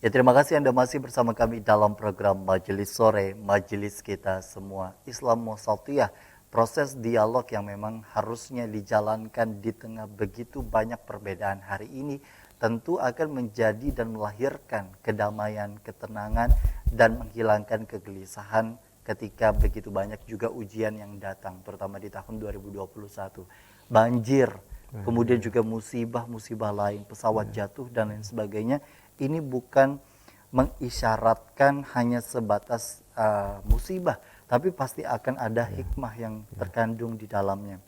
Ya, terima kasih Anda masih bersama kami dalam program Majelis Sore, Majelis Kita Semua. Islam Wasatiyah, proses dialog yang memang harusnya dijalankan di tengah begitu banyak perbedaan hari ini, tentu akan menjadi dan melahirkan kedamaian, ketenangan, dan menghilangkan kegelisahan ketika begitu banyak juga ujian yang datang, terutama di tahun 2021. Banjir, kemudian juga musibah-musibah lain, pesawat jatuh dan lain sebagainya. Ini bukan mengisyaratkan hanya sebatas musibah, tapi pasti akan ada hikmah yang terkandung di dalamnya.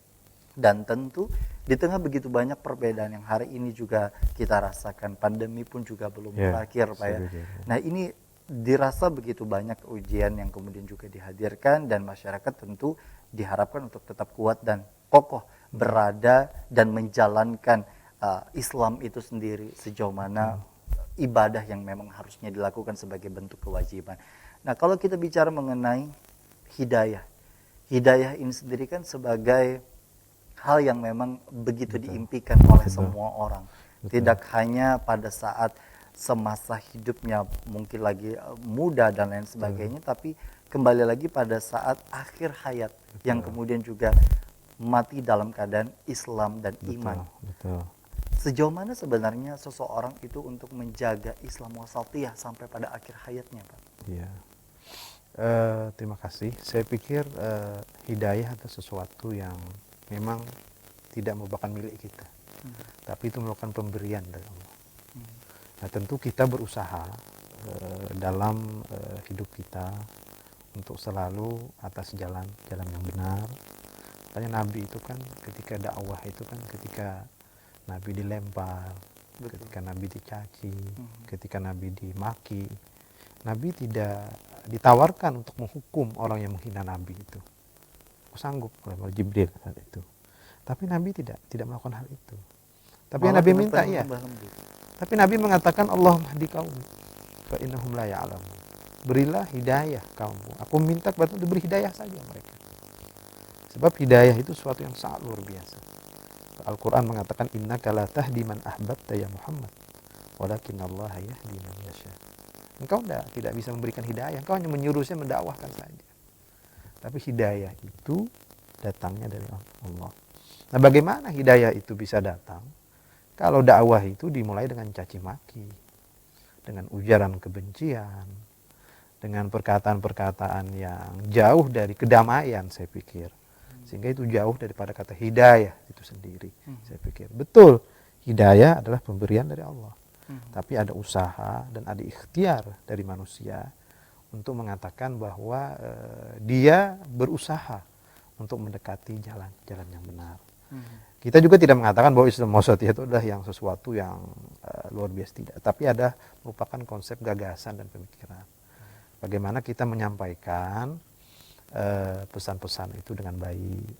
Dan tentu di tengah begitu banyak perbedaan yang hari ini juga kita rasakan, pandemi pun juga belum berakhir, Pak ya. Nah, ini dirasa begitu banyak ujian yang kemudian juga dihadirkan, dan masyarakat tentu diharapkan untuk tetap kuat dan kokoh berada dan menjalankan Islam itu sendiri sejauh mana ibadah yang memang harusnya dilakukan sebagai bentuk kewajiban. Nah, kalau kita bicara mengenai hidayah, hidayah ini sendiri kan sebagai hal yang memang begitu diimpikan oleh semua orang. Tidak hanya pada saat semasa hidupnya mungkin lagi muda dan lain sebagainya, tapi kembali lagi pada saat akhir hayat yang kemudian juga mati dalam keadaan Islam dan iman. Sejauh mana sebenarnya seseorang itu untuk menjaga Islam wasatiyah sampai pada akhir hayatnya, Pak? Iya. Terima kasih. Saya pikir hidayah adalah sesuatu yang memang tidak merupakan milik kita, tapi itu merupakan pemberian dari Allah. Nah, tentu kita berusaha dalam hidup kita untuk selalu atas jalan yang benar. Makanya Nabi itu kan ketika dakwah itu kan ketika Nabi dilempar, ketika Nabi dicaci, ketika Nabi dimaki, Nabi tidak ditawarkan untuk menghukum orang yang menghina Nabi itu. Sanggup oleh Jibril saat itu. Tapi Nabi tidak melakukan hal itu. Tapi yang Nabi minta Tapi Nabi mengatakan Allahumma hdi qaumi fa innahum la ya'lamun. Berilah hidayah kaummu. Aku minta kepada Tuhan diberi hidayah saja mereka. Sebab hidayah itu sesuatu yang sangat luar biasa. Al-Quran mengatakan innaka la tahdi man ahbabta ya Muhammad walakinallaha yahdi man yasha. Engkau tidak bisa memberikan hidayah, engkau hanya menyuruh saya mendakwahkan saja. Tapi hidayah itu datangnya dari Allah. Nah, bagaimana hidayah itu bisa datang? Kalau dakwah itu dimulai dengan caci maki, dengan ujaran kebencian, dengan perkataan-perkataan yang jauh dari kedamaian, saya pikir. Sehingga itu jauh daripada kata hidayah itu sendiri. Saya pikir betul, hidayah adalah pemberian dari Allah. Tapi ada usaha dan ada ikhtiar dari manusia untuk mengatakan bahwa dia berusaha untuk mendekati jalan yang benar. Kita juga tidak mengatakan bahwa Islam wasatiyah itu adalah yang sesuatu yang luar biasa, tidak. Tapi ada merupakan konsep gagasan dan pemikiran. Bagaimana kita menyampaikan pesan-pesan itu dengan baik,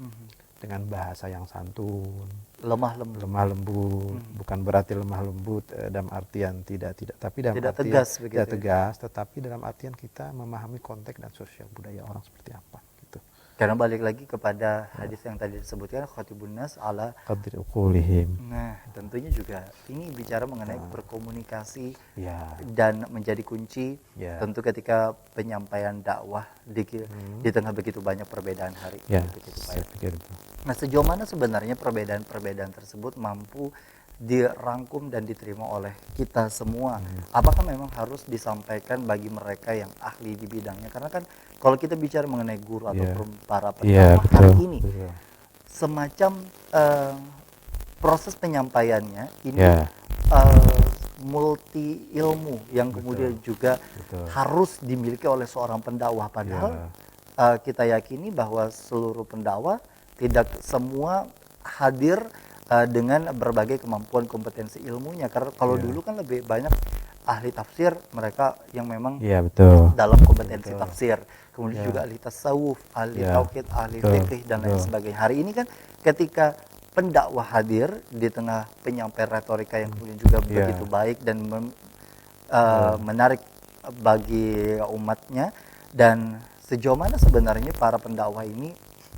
dengan bahasa yang santun, lemah lembut, bukan berarti lemah lembut dalam artian tidak, tapi dalam tidak artian tegas begitu. Tidak tegas, tetapi dalam artian kita memahami konteks dan sosial budaya orang seperti apa. Gitu. Karena balik lagi kepada hadis yang tadi disebutkan, khatibun nas ala qadri uqulihim. Nah, tentunya juga ini bicara mengenai berkomunikasi dan menjadi kunci. Tentu ketika penyampaian dakwah di tengah begitu banyak perbedaan hari ini. Saya pikir itu. Nah, sejauh mana sebenarnya perbedaan-perbedaan tersebut mampu dirangkum dan diterima oleh kita semua? Apakah memang harus disampaikan bagi mereka yang ahli di bidangnya? Karena kan kalau kita bicara mengenai guru ataupun para pendakwah hari ini, semacam proses penyampaiannya ini multi ilmu yang kemudian juga harus dimiliki oleh seorang pendakwah. Padahal kita yakini bahwa seluruh pendakwah tidak semua hadir dengan berbagai kemampuan kompetensi ilmunya. Karena kalau dulu kan lebih banyak ahli tafsir, mereka yang memang dalam kompetensi tafsir. Kemudian juga ahli tasawuf, ahli tauhid, ahli fikih dan lain sebagainya. Hari ini kan ketika pendakwah hadir di tengah penyampaian retorika yang kemudian juga begitu baik dan menarik bagi umatnya, dan sejauh mana sebenarnya para pendakwah ini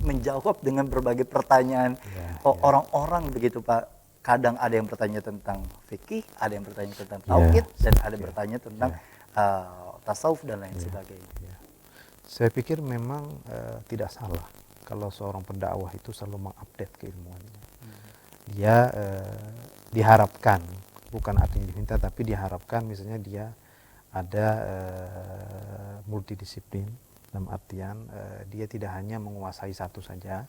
menjawab dengan berbagai pertanyaan orang-orang begitu, Pak. kadang ada yang bertanya tentang fikih, ada yang bertanya tentang Ya, tauhid, dan ada ya, bertanya tentang tasawuf dan lain ya, sebagainya. ya. Saya pikir memang tidak salah kalau seorang pendakwah itu selalu mengupdate keilmuannya. Dia diharapkan, bukan artinya diminta, tapi diharapkan misalnya dia ada multidisiplin, dalam artian dia tidak hanya menguasai satu saja,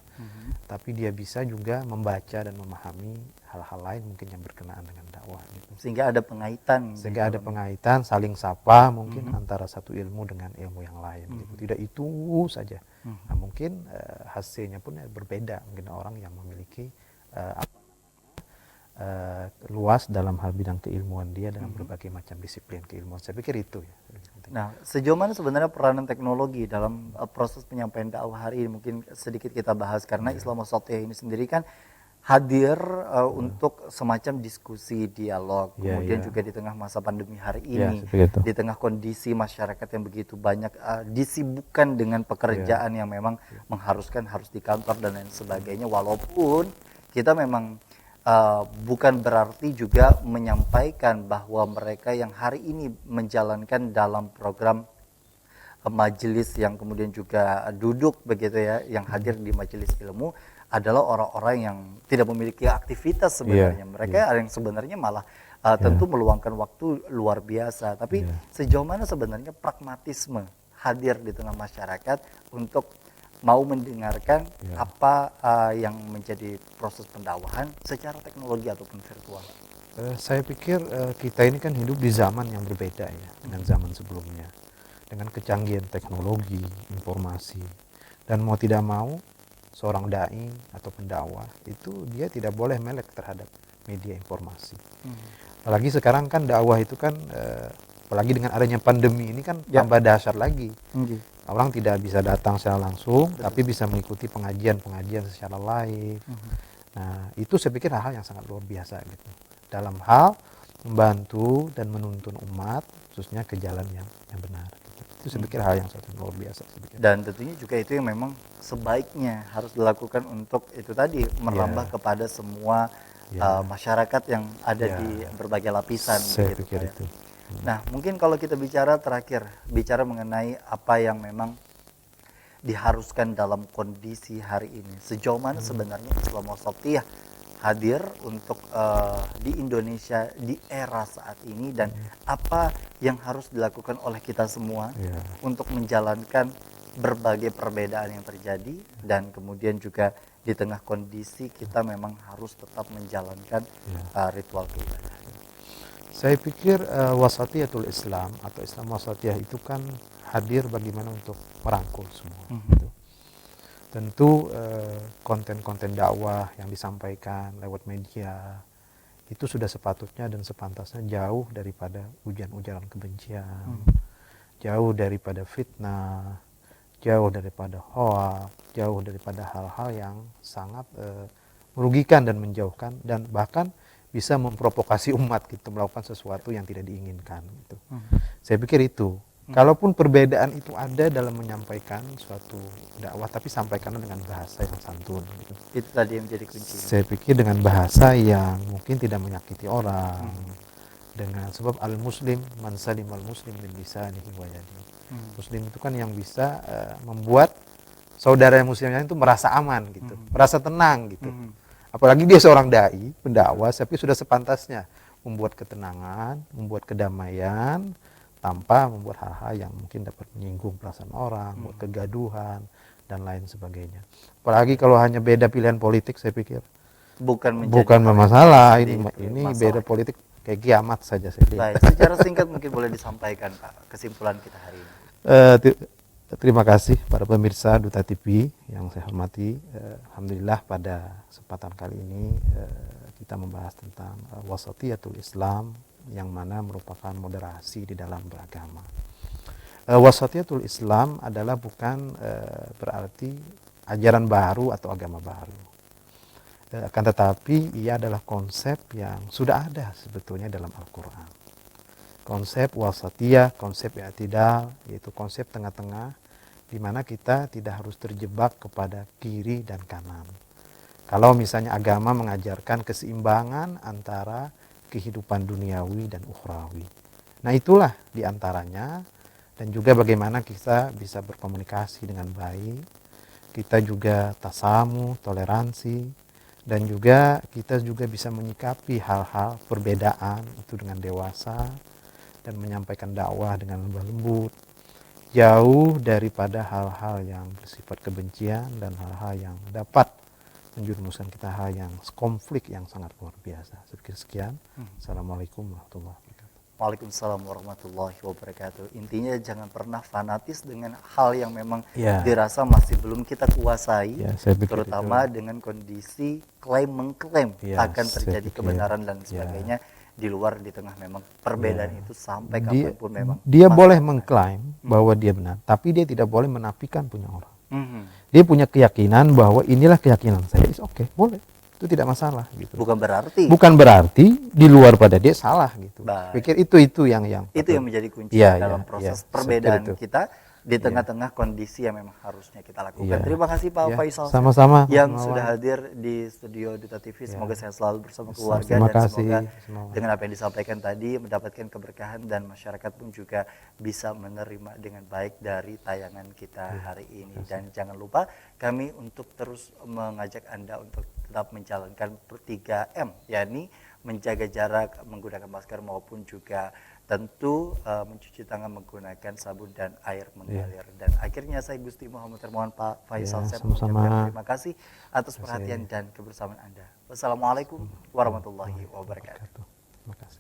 tapi dia bisa juga membaca dan memahami hal-hal lain mungkin yang berkenaan dengan dakwah gitu. Sehingga ada pengaitan. Sehingga ada pengaitan, saling sapa mungkin antara satu ilmu dengan ilmu yang lain gitu. Tidak itu saja. Nah, mungkin hasilnya pun berbeda. Mungkin orang yang memiliki luas dalam hal bidang keilmuan dia dengan berbagai macam disiplin keilmuan. Saya pikir itu ya. Nah, sejauh mana sebenarnya peranan teknologi dalam proses penyampaian dakwah hari ini? Mungkin sedikit kita bahas karena Islam Wasatiyah ini sendiri kan hadir untuk semacam diskusi, dialog, kemudian juga di tengah masa pandemi hari ini, di tengah kondisi masyarakat yang begitu banyak disibukkan dengan pekerjaan yang memang mengharuskan harus di kantor dan lain sebagainya, walaupun kita memang bukan berarti juga menyampaikan bahwa mereka yang hari ini menjalankan dalam program majelis yang kemudian juga duduk begitu ya, yang hadir di majelis ilmu adalah orang-orang yang tidak memiliki aktivitas sebenarnya. Mereka ada yang sebenarnya malah tentu meluangkan waktu luar biasa. Tapi sejauh mana sebenarnya pragmatisme hadir di tengah masyarakat untuk mau mendengarkan apa yang menjadi proses pendakwahan secara teknologi ataupun virtual. Saya pikir kita ini kan hidup di zaman yang berbeda ya dengan zaman sebelumnya. Dengan kecanggihan teknologi, informasi, dan mau tidak mau seorang dai atau pendakwah itu dia tidak boleh melek terhadap media informasi. Apalagi sekarang kan dakwah itu kan apalagi dengan adanya pandemi ini kan tambah dahsyat lagi. Orang tidak bisa datang secara langsung, tapi bisa mengikuti pengajian-pengajian secara live. Nah, itu saya pikir hal-hal yang sangat luar biasa gitu. Dalam hal membantu dan menuntun umat, khususnya ke jalan yang benar. Itu saya pikir hal yang sangat luar biasa. Dan tentunya juga itu yang memang sebaiknya harus dilakukan untuk itu tadi, merambah kepada semua masyarakat yang ada di berbagai lapisan. Saya pikir itu. Nah, mungkin kalau kita bicara terakhir, bicara mengenai apa yang memang diharuskan dalam kondisi hari ini. Sejauh mana sebenarnya Islam Wasatiyah hadir untuk di Indonesia di era saat ini, dan apa yang harus dilakukan oleh kita semua untuk menjalankan berbagai perbedaan yang terjadi, dan kemudian juga di tengah kondisi kita memang harus tetap menjalankan ritual keibadahan. Saya pikir wasatiyatul Islam atau Islam wasatiyah itu kan hadir bagaimana untuk merangkul semua. Gitu. Tentu konten-konten dakwah yang disampaikan lewat media itu sudah sepatutnya dan sepantasnya jauh daripada ujaran-ujaran kebencian, jauh daripada fitnah, jauh daripada hoak, jauh daripada hal-hal yang sangat merugikan dan menjauhkan dan bahkan bisa memprovokasi umat gitu melakukan sesuatu yang tidak diinginkan gitu. Saya pikir itu. Kalaupun perbedaan itu ada dalam menyampaikan suatu dakwah, tapi sampaikan dengan bahasa yang santun gitu. Itu tadi yang menjadi kunci. Saya pikir dengan bahasa yang mungkin tidak menyakiti orang. Dengan sebab al-muslim man salim al-muslim min lisanihi wa yadihi. Muslim itu kan yang bisa membuat saudara muslimnya itu merasa aman gitu, merasa tenang gitu. Apalagi dia seorang dai, pendakwah, tapi sudah sepantasnya membuat ketenangan, membuat kedamaian, tanpa membuat hal-hal yang mungkin dapat menyinggung perasaan orang, membuat kegaduhan, dan lain sebagainya. Apalagi kalau hanya beda pilihan politik, saya pikir bukan masalah. Ini beda politik kayak kiamat saja saya pikir. Baik, secara singkat mungkin boleh disampaikan Pak kesimpulan kita hari ini. Terima kasih para pemirsa Duta TV yang saya hormati. Alhamdulillah pada kesempatan kali ini kita membahas tentang wasatiyatul Islam yang mana merupakan moderasi di dalam beragama. Wasatiyatul Islam adalah bukan berarti ajaran baru atau agama baru. Akan tetapi ia adalah konsep yang sudah ada sebetulnya dalam Al-Quran. Konsep wasatiyah, konsep i'tidal, yaitu konsep tengah-tengah di mana kita tidak harus terjebak kepada kiri dan kanan. Kalau misalnya agama mengajarkan keseimbangan antara kehidupan duniawi dan ukhrawi. Nah itulah diantaranya, dan juga bagaimana kita bisa berkomunikasi dengan baik, kita juga tasamu, toleransi, dan juga kita juga bisa menyikapi hal-hal perbedaan itu dengan dewasa, dan menyampaikan dakwah dengan lembut lembut, jauh daripada hal-hal yang bersifat kebencian dan hal-hal yang dapat menjurumuskan kita hal yang konflik yang sangat luar biasa. Sekian. Assalamualaikum warahmatullahi wabarakatuh. Waalaikumsalam warahmatullahi wabarakatuh. Intinya jangan pernah fanatis dengan hal yang memang Ya. dirasa masih belum kita kuasai, Ya, saya pikir terutama itu. dengan kondisi klaim mengklaim Ya, akan saya terjadi pikir, kebenaran dan ya. sebagainya di luar, di tengah memang perbedaan Ya. itu sampai Dia, kapanpun memang dia pasti boleh akan ada. mengklaim bahwa dia benar, tapi dia tidak boleh menafikan punya orang. Mhm. Dia punya keyakinan bahwa inilah keyakinan saya, oke, boleh, itu tidak masalah gitu. Bukan berarti Bukan berarti di luar pada dia salah gitu. Baik. Pikir itu yang itu yang menjadi kunci Ya, dalam ya, proses ya, perbedaan seperti itu. kita di tengah-tengah kondisi yang memang harusnya kita lakukan. Ya. Terima kasih Pak Ya, Faisal sama-sama, yang Mas sudah Mawan. hadir di studio Duta TV. Ya. Semoga sehat selalu bersama keluarga, Terima dan kasih. semoga Semoga. dengan apa yang disampaikan tadi mendapatkan keberkahan, dan masyarakat pun juga bisa menerima dengan baik dari tayangan kita hari ini. Dan jangan lupa kami untuk terus mengajak Anda untuk tetap menjalankan 3M, yakni menjaga jarak, menggunakan masker, maupun juga tentu mencuci tangan menggunakan sabun dan air mengalir. Dan akhirnya saya Gusti Muhammad Hermawan, Pak Faisal, saya sama-sama. mengucapkan terima kasih atas perhatian dan kebersamaan Anda. Wassalamualaikum warahmatullahi wabarakatuh. Terima kasih.